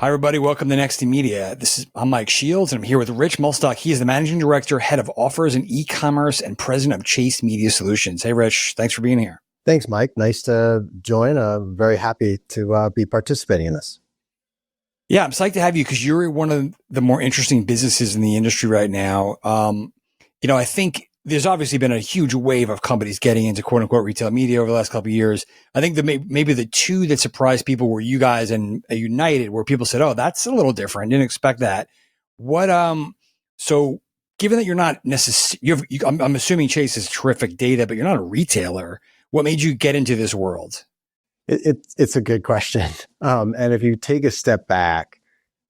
Hi, everybody. Welcome to Next Media. I'm Mike Shields, and I'm here with Rich Muhlstock. He is the Managing Director, Head of Offers and E-commerce, and President of Chase Media Solutions. Hey, Rich. Thanks for being here. Thanks, Mike. Nice to join. I'm very happy to be participating in this. Yeah, I'm psyched to have you because you're one of the more interesting businesses in the industry right now. I think there's obviously been a huge wave of companies getting into quote unquote retail media over the last couple of years. I think maybe the two that surprised people were you guys and United, where people said, "Oh, that's a little different. Didn't expect that." So given that you're not necessarily, I'm assuming Chase is terrific data, but you're not a retailer. What made you get into this world? It's a good question. And if you take a step back,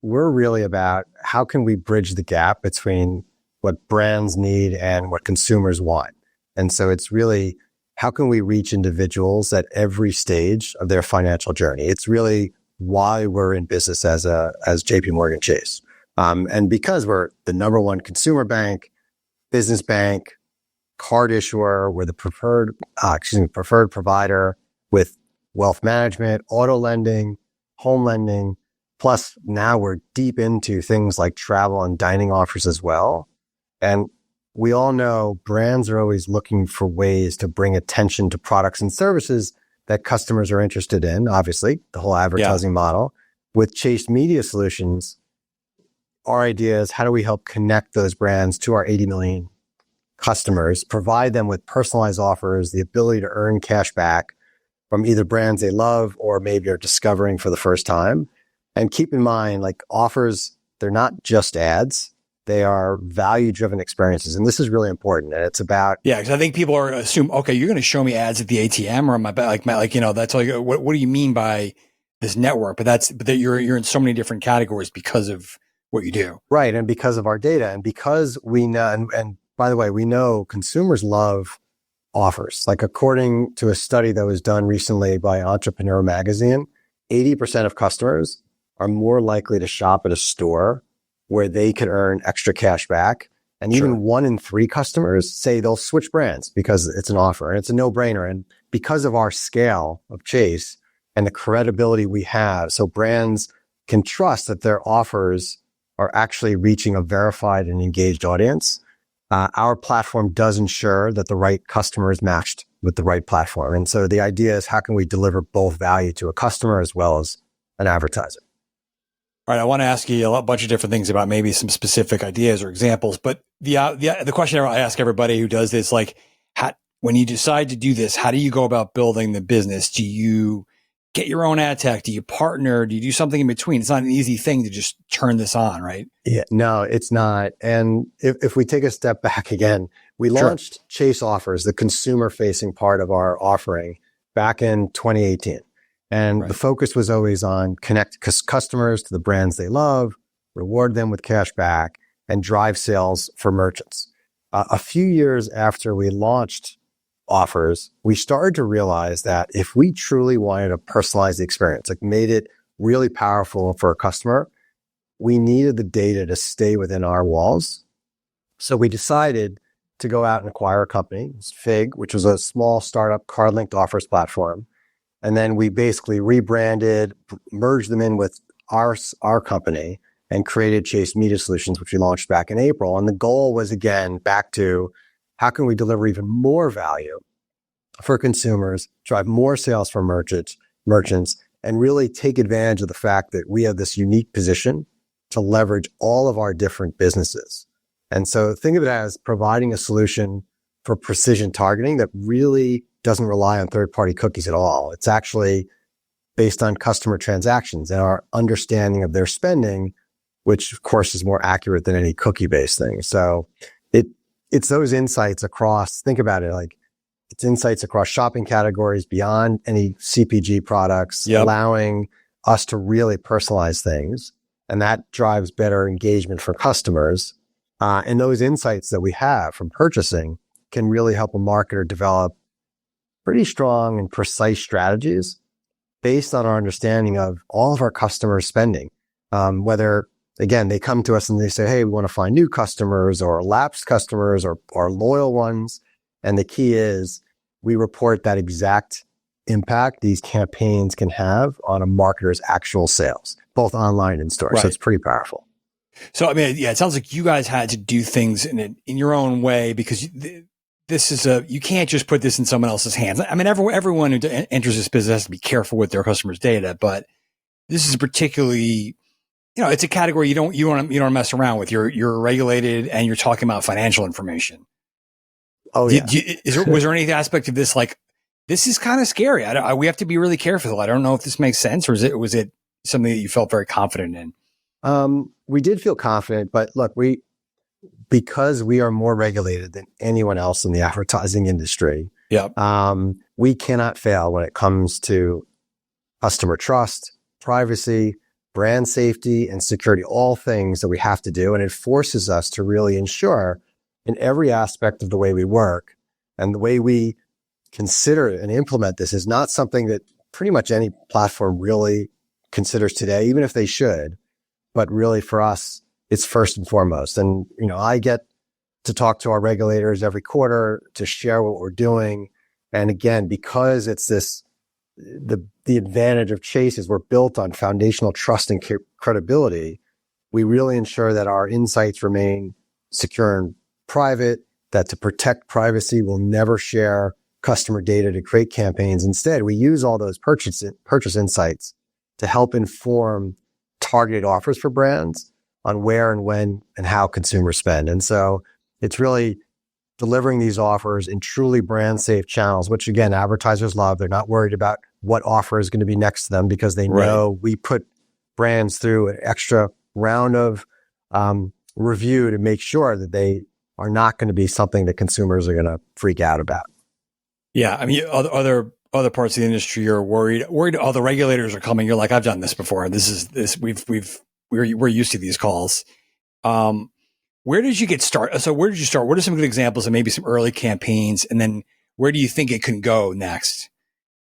we're really about how can we bridge the gap between what brands need and what consumers want. And so it's really, how can we reach individuals at every stage of their financial journey? It's really why we're in business as JP Morgan Chase. And because we're the number one consumer bank, business bank, card issuer, we're the preferred provider with wealth management, auto lending, home lending, plus now we're deep into things like travel and dining offers as well. And we all know brands are always looking for ways to bring attention to products and services that customers are interested in, obviously, the whole advertising model. With Chase Media Solutions, our idea is how do we help connect those brands to our 80 million customers, provide them with personalized offers, the ability to earn cash back from either brands they love or maybe are discovering for the first time. And keep in mind, like offers, they're not just ads. They are value-driven experiences. And this is really important. And it's about... Yeah, because I think people assume, okay, you're going to show me ads at the ATM or that's like, what do you mean by this network? But you're in so many different categories because of what you do. Right. And because of our data and because we know, and by the way, we know consumers love offers. Like according to a study that was done recently by Entrepreneur Magazine, 80% of customers are more likely to shop at a store where they could earn extra cash back. And even 1 in 3 customers say they'll switch brands because it's an offer and it's a no-brainer. And because of our scale of Chase and the credibility we have, so brands can trust that their offers are actually reaching a verified and engaged audience. Our platform does ensure that the right customer is matched with the right platform. And so the idea is how can we deliver both value to a customer as well as an advertiser? All right, I want to ask you a bunch of different things about maybe some specific ideas or examples, but the question I ask everybody who does this, like, when you decide to do this, how do you go about building the business? Do you get your own ad tech? Do you partner? Do you do something in between? It's not an easy thing to just turn this on, right? Yeah, no, it's not. And if we take a step back again, we launched Chase Offers, the consumer-facing part of our offering, back in 2018. And the focus was always on connect customers to the brands they love, reward them with cash back, and drive sales for merchants. A few years after we launched Offers, we started to realize that if we truly wanted to personalize the experience, like made it really powerful for a customer, we needed the data to stay within our walls. So we decided to go out and acquire a company, Fig, which was a small startup card-linked offers platform. And then we basically rebranded, merged them in with our company and created Chase Media Solutions, which we launched back in April. And the goal was, again, back to how can we deliver even more value for consumers, drive more sales for merchants, and really take advantage of the fact that we have this unique position to leverage all of our different businesses. And so think of it as providing a solution for precision targeting that really doesn't rely on third-party cookies at all. It's actually based on customer transactions and our understanding of their spending, which of course is more accurate than any cookie-based thing. So it's those insights across, think about it, like it's insights across shopping categories beyond any CPG products, allowing us to really personalize things. And that drives better engagement for customers. And those insights that we have from purchasing can really help a marketer develop pretty strong and precise strategies based on our understanding of all of our customers' spending. Whether, again, they come to us and they say, hey, we want to find new customers or lapsed customers or loyal ones. And the key is we report that exact impact these campaigns can have on a marketer's actual sales. both online and store. Right. So it's pretty powerful. So, I mean, yeah, it sounds like you guys had to do things in your own way because this is you can't just put this in someone else's hands. I mean, everyone who enters this business has to be careful with their customers' data, but this is particularly, it's a category you don't want to mess around with. You're regulated and you're talking about financial information. Oh yeah. Was there any aspect of this like this is kind of scary? We have to be really careful. I don't know if this makes sense, or was it something that you felt very confident in? We did feel confident, but look, because we are more regulated than anyone else in the advertising industry. Yeah. We cannot fail when it comes to customer trust, privacy, brand safety, and security, all things that we have to do. And it forces us to really ensure in every aspect of the way we work and the way we consider and implement this is not something that pretty much any platform really considers today, even if they should. But really for us, it's first and foremost. And, I get to talk to our regulators every quarter to share what we're doing. And again, because it's the advantage of Chase is we're built on foundational trust and credibility. We really ensure that our insights remain secure and private, that to protect privacy, we'll never share customer data to create campaigns. Instead, we use all those purchase insights to help inform targeted offers for brands on where and when and how consumers spend. And so it's really delivering these offers in truly brand safe channels, which again, advertisers love. They're not worried about what offer is going to be next to them because they know we put brands through an extra round of review to make sure that they are not going to be something that consumers are going to freak out about. Yeah. I mean, other parts of the industry are worried. All the regulators are coming. You're like, I've done this before. We're used to these calls. Where did you get started? So where did you start? What are some good examples of maybe some early campaigns? And then where do you think it can go next?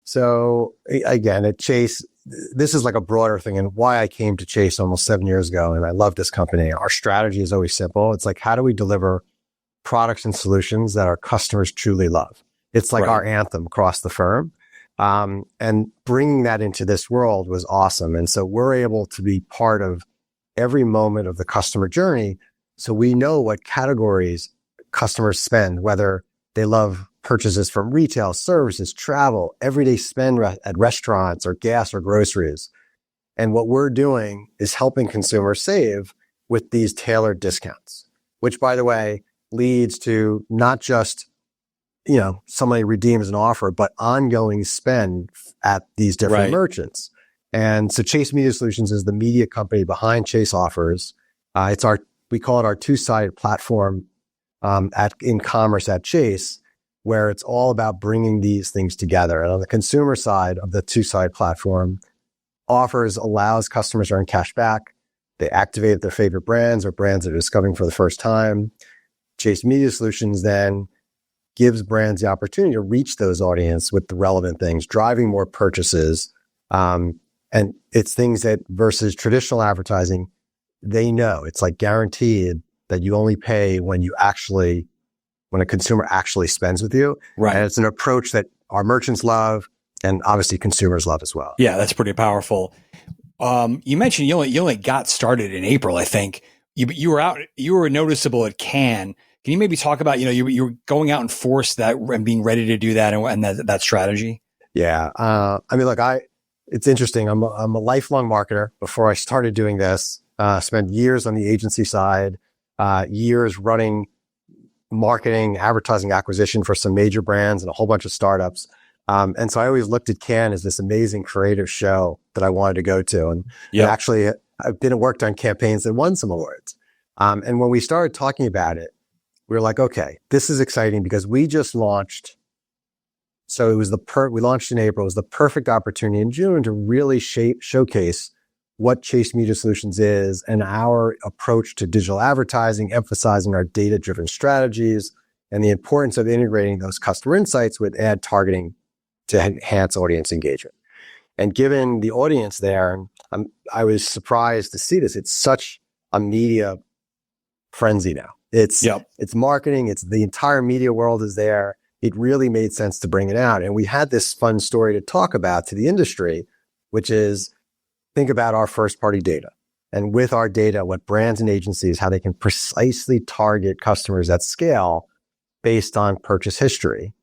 So again, at Chase, this is like a broader thing and why I came to Chase almost 7 years ago. And I love this company. Our strategy is always simple. It's like, how do we deliver products and solutions that our customers truly love? It's like our anthem across the firm. And bringing that into this world was awesome. And so we're able to be part of every moment of the customer journey. So we know what categories customers spend, whether they love purchases from retail, services, travel, everyday spend at restaurants or gas or groceries. And what we're doing is helping consumers save with these tailored discounts, which by the way, leads to not just, somebody redeems an offer, but ongoing spend at these different merchants. And so Chase Media Solutions is the media company behind Chase Offers. We call it our two-sided platform in commerce at Chase, where it's all about bringing these things together. And on the consumer side of the two-sided platform, Offers allows customers to earn cash back. They activate their favorite brands or brands they're discovering for the first time. Chase Media Solutions then gives brands the opportunity to reach those audience with the relevant things, driving more purchases. And it's things that versus traditional advertising, they know it's like guaranteed that you only pay when a consumer actually spends with you. Right. And it's an approach that our merchants love and obviously consumers love as well. Yeah, that's pretty powerful. You mentioned you only got started in April, I think. You were noticeable at Cannes. Can you maybe talk about, you were going out and force that and being ready to do that and that strategy? Yeah. It's interesting. I'm a lifelong marketer. Before I started doing this, spent years on the agency side, years running marketing, advertising acquisition for some major brands and a whole bunch of startups. And so I always looked at Cannes as this amazing creative show that I wanted to go to. And actually I've worked on campaigns that won some awards. And when we started talking about it, we were like, okay, this is exciting because we just launched. So it was we launched in April. It was the perfect opportunity in June to really showcase what Chase Media Solutions is and our approach to digital advertising, emphasizing our data-driven strategies and the importance of integrating those customer insights with ad targeting to enhance audience engagement. And given the audience there, I was surprised to see this. It's such a media frenzy now. It's marketing. It's the entire media world is there. It really made sense to bring it out. And we had this fun story to talk about to the industry, which is think about our first party data. And with our data, what brands and agencies, how they can precisely target customers at scale based on purchase history,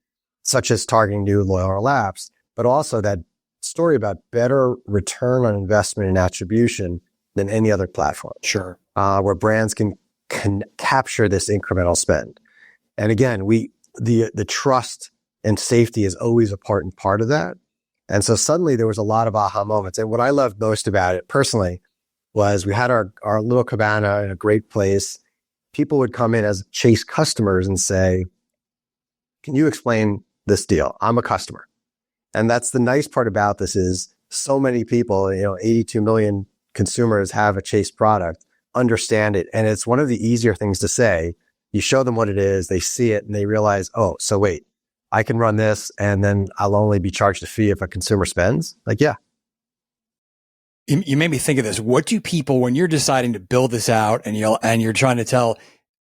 such as targeting new, loyal, or lapsed, but also that story about better return on investment and attribution than any other platform. Sure. Where brands can capture this incremental spend. And again, the trust and safety is always a part of that. And so suddenly there was a lot of aha moments. And what I loved most about it personally was we had our little cabana in a great place. People would come in as Chase customers and say, can you explain this deal? I'm a customer. And that's the nice part about this is so many people, 82 million consumers have a Chase product, understand it. And it's one of the easier things to say. You show them what it is, they see it, and they realize, oh, so wait, I can run this and then I'll only be charged a fee if a consumer spends? Like, yeah. You made me think of this. What do people, when you're deciding to build this out and you're trying to tell,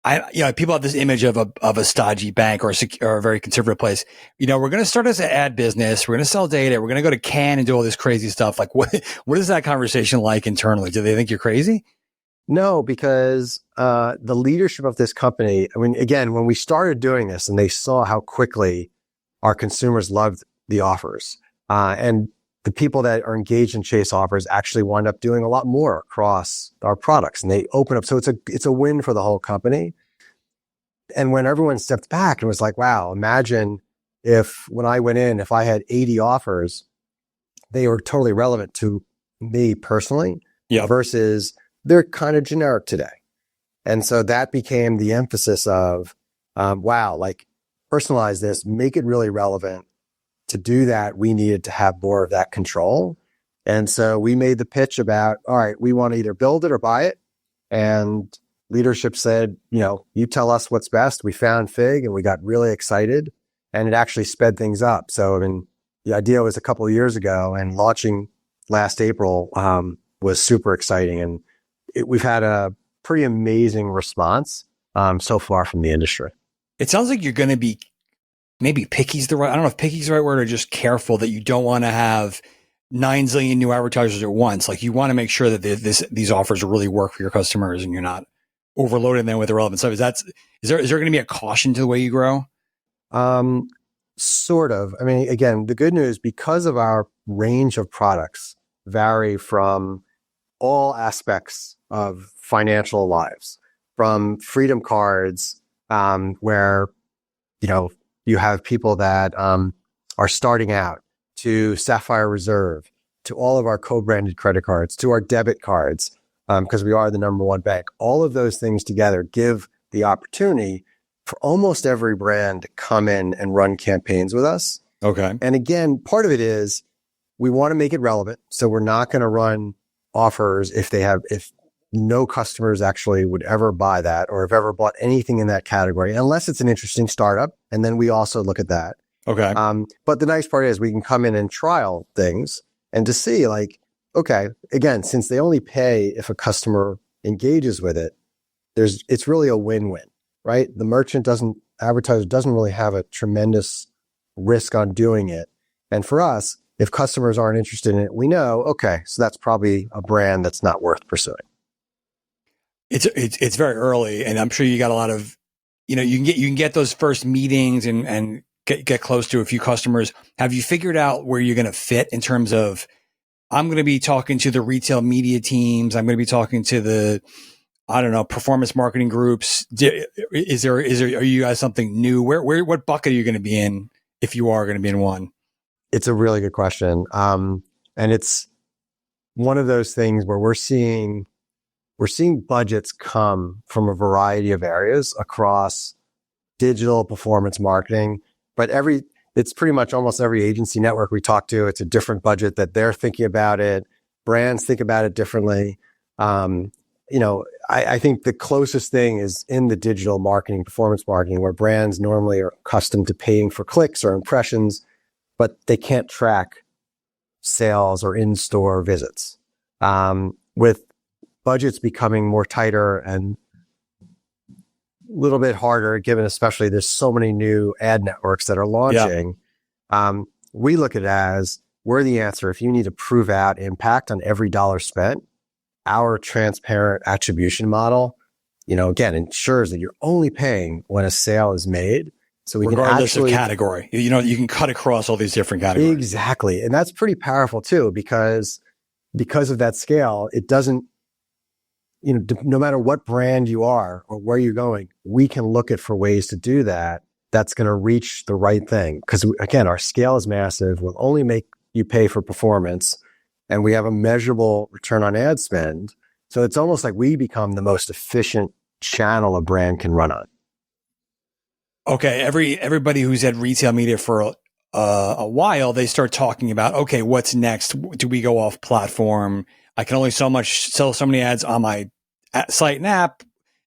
people have this image of a stodgy bank or a very conservative place. We're going to start as an ad business. We're going to sell data. We're going to go to Cannes and do all this crazy stuff. Like, what is that conversation like internally? Do they think you're crazy? No, because the leadership of this company, I mean, again, when we started doing this and they saw how quickly our consumers loved the offers, and the people that are engaged in Chase offers actually wind up doing a lot more across our products, and they open up. So it's a win for the whole company. And when everyone stepped back and was like, wow, imagine if when I went in, if I had 80 offers, they were totally relevant to me personally, versus they're kind of generic today. And so that became the emphasis of, wow, like personalize this, make it really relevant. To do that, we needed to have more of that control. And so we made the pitch about, all right, we want to either build it or buy it. And leadership said, you tell us what's best. We found Fig and we got really excited, and it actually sped things up. So, I mean, the idea was a couple of years ago, and launching last April was super exciting. And we've had a pretty amazing response so far from the industry. It sounds like you're going to be maybe picky's I don't know if picky's the right word, or just careful that you don't want to have 9 zillion new advertisers at once. Like, you want to make sure that these offers really work for your customers and you're not overloading them with irrelevant stuff. Is there going to be a caution to the way you grow? Sort of. I mean, again, the good news, because of our range of products vary from all aspects of financial lives, from freedom cards, where, you have people that are starting out, to Sapphire Reserve, to all of our co-branded credit cards, to our debit cards, because we are the number one bank. All of those things together give the opportunity for almost every brand to come in and run campaigns with us. Okay. And again, part of it is we want to make it relevant. So we're not going to run offers if no customers actually would ever buy that or have ever bought anything in that category, unless it's an interesting startup. And then we also look at that. Okay. But the nice part is we can come in and trial things and to see, like, okay, again, since they only pay if a customer engages with it, it's really a win-win, right? The advertiser doesn't really have a tremendous risk on doing it. And for us, if customers aren't interested in it, we know, okay, so that's probably a brand that's not worth pursuing. It's very early, and I'm sure you got a lot of, you can get those first meetings and get close to a few customers. Have you figured out where you're going to fit in terms of, I'm going to be talking to the retail media teams, I'm going to be talking to the, I don't know, performance marketing groups. Are you guys something new? What bucket are you going to be in if you are going to be in one? It's a really good question. And it's one of those things where we're seeing budgets come from a variety of areas across digital performance marketing, but it's pretty much almost every agency network we talk to, it's a different budget that they're thinking about it. Brands think about it differently. I think the closest thing is in the digital marketing, performance marketing, where brands normally are accustomed to paying for clicks or impressions, but they can't track sales or in-store visits. With budgets becoming more tighter and a little bit harder, given especially there's so many new ad networks that are launching. We look at it as we're the answer. If you need to prove out impact on every dollar spent, our transparent attribution model, again, ensures that you're only paying when a sale is made. So we regardless can actually, of category, you can cut across all these different categories. Exactly. And that's pretty powerful too, because of that scale, it doesn't, no matter what brand you are or where you're going, we can look at for ways to do that. That's going to reach the right thing. Because again, our scale is massive. We'll only make you pay for performance, and we have a measurable return on ad spend. So it's almost like we become the most efficient channel a brand can run on. Okay. Everybody who's had retail media for a while, they start talking about, okay, what's next? Do we go off platform? I can only sell so many ads on my site and app.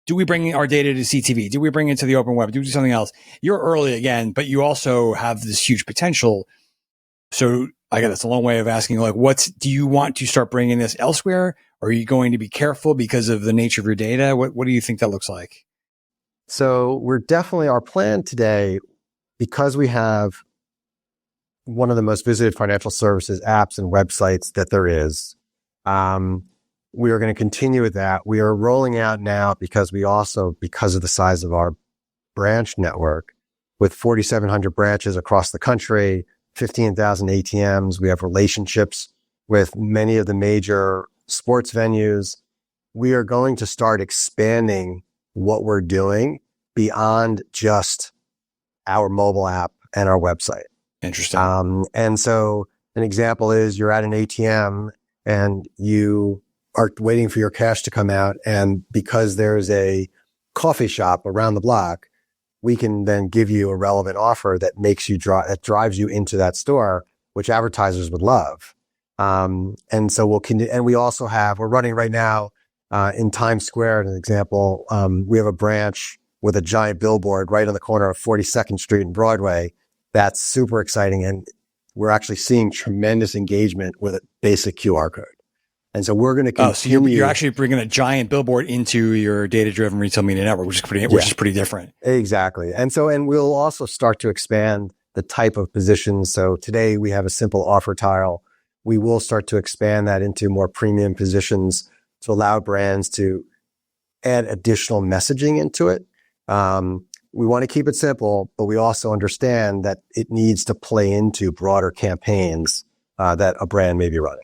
Do we bring our data to CTV? Do we bring it to the open web? Do we do something else? You're early again, but you also have this huge potential. So I guess that's a long way of asking, like, do you want to start bringing this elsewhere? Or are you going to be careful because of the nature of your data? What do you think that looks like? So we're definitely, our plan today, because we have one of the most visited financial services apps and websites that there is, we are going to continue with that. We are rolling out now because of the size of our branch network, with 4,700 branches across the country, 15,000 ATMs. We have relationships with many of the major sports venues. We are going to start expanding what we're doing beyond just our mobile app and our website. Interesting. And so an example is you're at an ATM and you are waiting for your cash to come out. And because there's a coffee shop around the block, we can then give you a relevant offer that makes you that drives you into that store, which advertisers would love. And so we're running right now, in Times Square, as an example. We have a branch with a giant billboard right on the corner of 42nd Street and Broadway. That's super exciting. And we're actually seeing tremendous engagement with a basic QR code. And so we're going to continue. So you're actually bringing a giant billboard into your data-driven retail media network, which is pretty different. Exactly. And we'll also start to expand the type of positions. So today we have a simple offer tile. We will start to expand that into more premium positions to allow brands to add additional messaging into it. We want to keep it simple, but we also understand that it needs to play into broader campaigns that a brand may be running.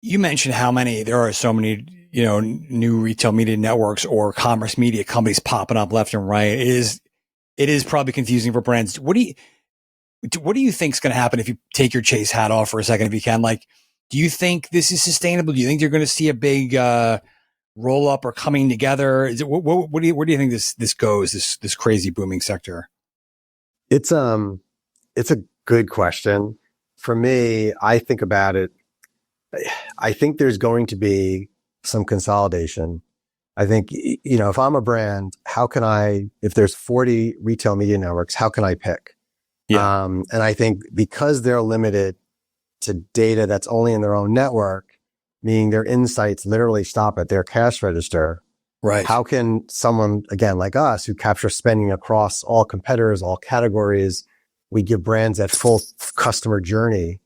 You mentioned there are so many, new retail media networks or commerce media companies popping up left and right. It is probably confusing for brands. What do you think is going to happen if you take your Chase hat off for a second, if you can? Like, do you think this is sustainable? Do you think you're going to see a big roll up or coming together? Where do you think this goes? This crazy booming sector? It's a good question. For me, I think about it. I think there's going to be some consolidation. I think, if I'm a brand, if there's 40 retail media networks, how can I pick? Yeah. And I think because they're limited to data that's only in their own network, meaning their insights literally stop at their cash register. Right. How can someone, again, like us, who capture spending across all competitors, all categories, we give brands that full customer journey.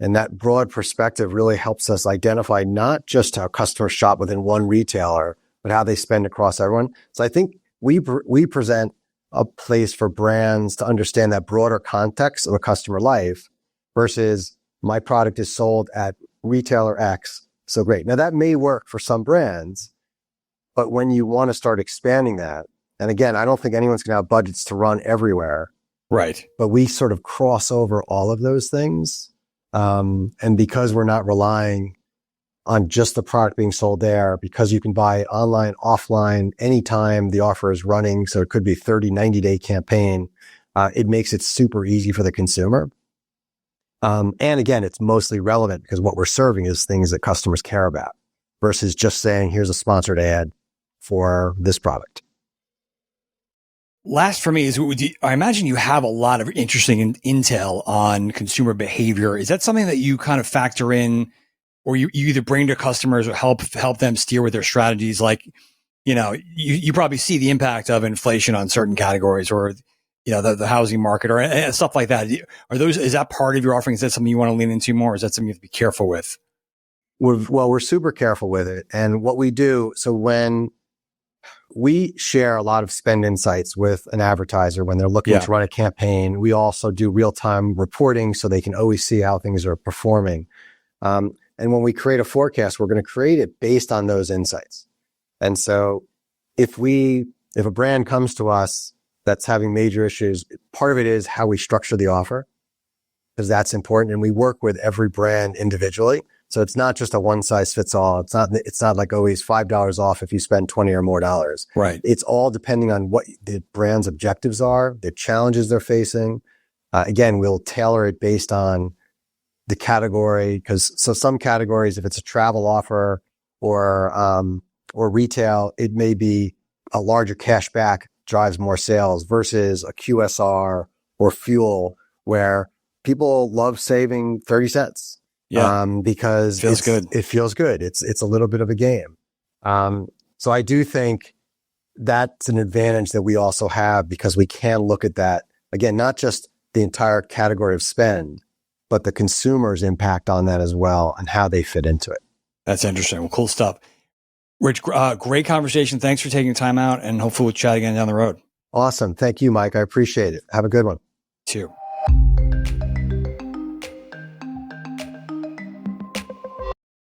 And that broad perspective really helps us identify not just how customers shop within one retailer, but how they spend across everyone. So I think we present a place for brands to understand that broader context of a customer life versus my product is sold at retailer X. So great. Now that may work for some brands, but when you want to start expanding that, and again, I don't think anyone's going to have budgets to run everywhere. Right. But we sort of cross over all of those things. And because we're not relying on just the product being sold there, because you can buy online, offline, anytime the offer is running. So it could be 30, 90-day campaign. It makes it super easy for the consumer. And again, it's mostly relevant because what we're serving is things that customers care about versus just saying, here's a sponsored ad for this product. Last for me is, I imagine you have a lot of interesting intel on consumer behavior. Is that something that you kind of factor in, or you either bring to customers or help them steer with their strategies? Like, you probably see the impact of inflation on certain categories, or, the housing market or stuff like that. Is that part of your offering? Is that something you want to lean into more? Or is that something you have to be careful with? We're super careful with it. And what we do, so when we share a lot of spend insights with an advertiser when they're looking to run a campaign, we also do real-time reporting so they can always see how things are performing. And when we create a forecast, we're going to create it based on those insights. And so if a brand comes to us that's having major issues, part of it is how we structure the offer, because that's important. And we work with every brand individually. So it's not just a one size fits all. It's not like always $5 off if you spend 20 or more dollars. Right. It's all depending on what the brand's objectives are, the challenges they're facing. Again, we'll tailor it based on the category, so some categories, if it's a travel offer or retail, it may be a larger cash back drives more sales versus a QSR or fuel where people love saving 30 cents. Because it feels good. It's a little bit of a game. So I do think that's an advantage that we also have because we can look at that again, not just the entire category of spend, but the consumer's impact on that as well and how they fit into it. That's interesting. Well, cool stuff. Rich, great conversation. Thanks for taking time out, and hopefully we'll chat again down the road. Awesome. Thank you, Mike. I appreciate it. Have a good one. You too.